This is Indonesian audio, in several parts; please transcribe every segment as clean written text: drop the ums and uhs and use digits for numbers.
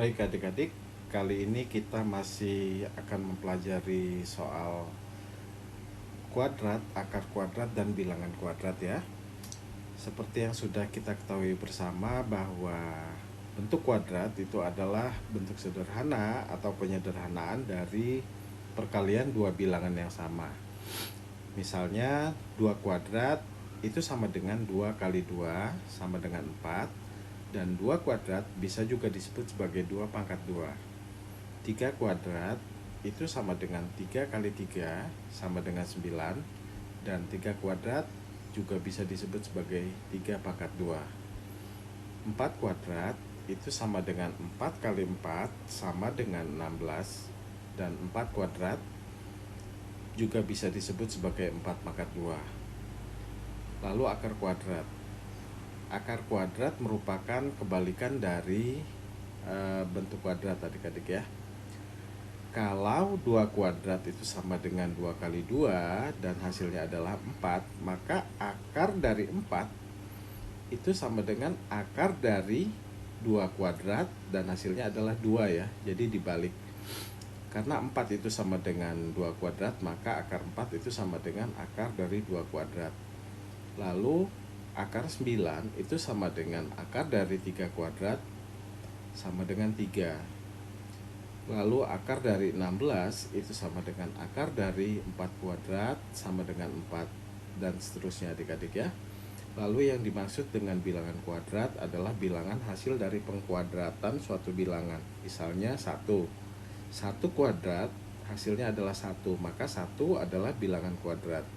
Baik adik-adik, kali ini kita masih akan mempelajari soal kuadrat, akar kuadrat, dan bilangan kuadrat ya. Seperti yang sudah kita ketahui bersama bahwa bentuk kuadrat itu adalah bentuk sederhana atau penyederhanaan dari perkalian dua bilangan yang sama. Misalnya 2 kuadrat itu sama dengan 2 kali 2 sama dengan 4. Dan 2 kuadrat bisa juga disebut sebagai 2 pangkat 2. 3 kuadrat itu sama dengan 3 kali 3 sama dengan 9. Dan 3 kuadrat juga bisa disebut sebagai 3 pangkat 2. 4 kuadrat itu sama dengan 4 kali 4 sama dengan 16. Dan 4 kuadrat juga bisa disebut sebagai 4 pangkat 2. Lalu akar kuadrat. Akar kuadrat merupakan kebalikan dari bentuk kuadrat adik-adik ya. Kalau 2 kuadrat itu sama dengan 2 kali 2 dan hasilnya adalah 4, maka akar dari 4 itu sama dengan akar dari 2 kuadrat dan hasilnya adalah 2 ya. Jadi dibalik. Karena 4 itu sama dengan 2 kuadrat, maka akar 4 itu sama dengan akar dari 2 kuadrat. Lalu akar 9 itu sama dengan akar dari 3 kuadrat sama dengan 3. Lalu akar dari 16 itu sama dengan akar dari 4 kuadrat sama dengan 4. Dan seterusnya adik-adik ya. Lalu yang dimaksud dengan bilangan kuadrat adalah bilangan hasil dari pengkuadratan suatu bilangan. Misalnya 1 kuadrat hasilnya adalah 1, maka 1 adalah bilangan kuadrat.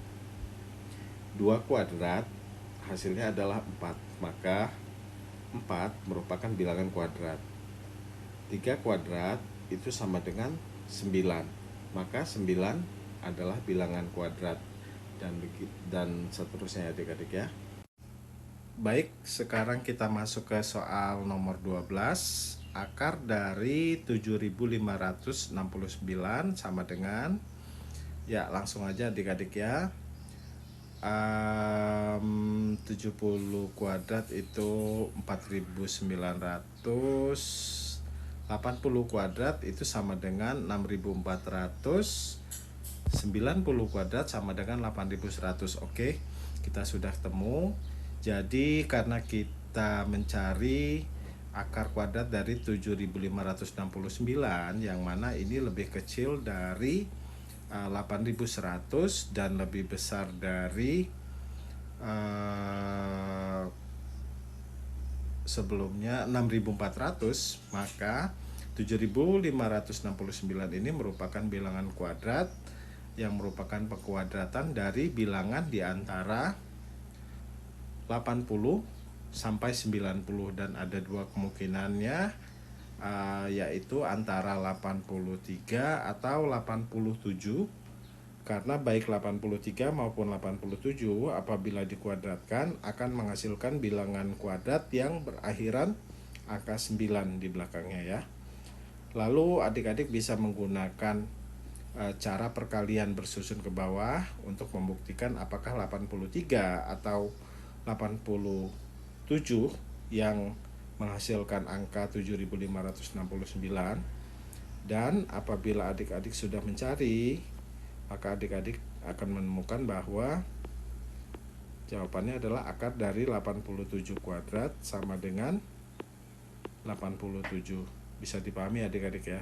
2 kuadrat hasilnya adalah 4, maka 4 merupakan bilangan kuadrat. 3 kuadrat itu sama dengan 9, maka 9 adalah bilangan kuadrat, dan seterusnya adik-adik ya. Baik, sekarang kita masuk ke soal nomor 12. Akar dari 7569 sama dengan, ya langsung aja adik-adik ya, 70 kuadrat itu 4900, 80 kuadrat itu sama dengan 6400, 90 kuadrat sama dengan 8100. Oke, kita sudah temu. Jadi karena kita mencari akar kuadrat dari 7569, yang mana ini lebih kecil dari 8100 dan lebih besar dari sebelumnya 6400, maka 7569 ini merupakan bilangan kuadrat yang merupakan pengkuadratan dari bilangan di antara 80 sampai 90, dan ada dua kemungkinannya, yaitu antara 83 atau 87, karena baik 83 maupun 87 apabila dikuadratkan akan menghasilkan bilangan kuadrat yang berakhiran angka 9 di belakangnya ya. Lalu adik-adik bisa menggunakan cara perkalian bersusun ke bawah untuk membuktikan apakah 83 atau 87 yang menghasilkan angka 7569. Dan apabila adik-adik sudah mencari, maka adik-adik akan menemukan bahwa jawabannya adalah akar dari 87 kuadrat sama dengan 87. Bisa dipahami adik-adik ya.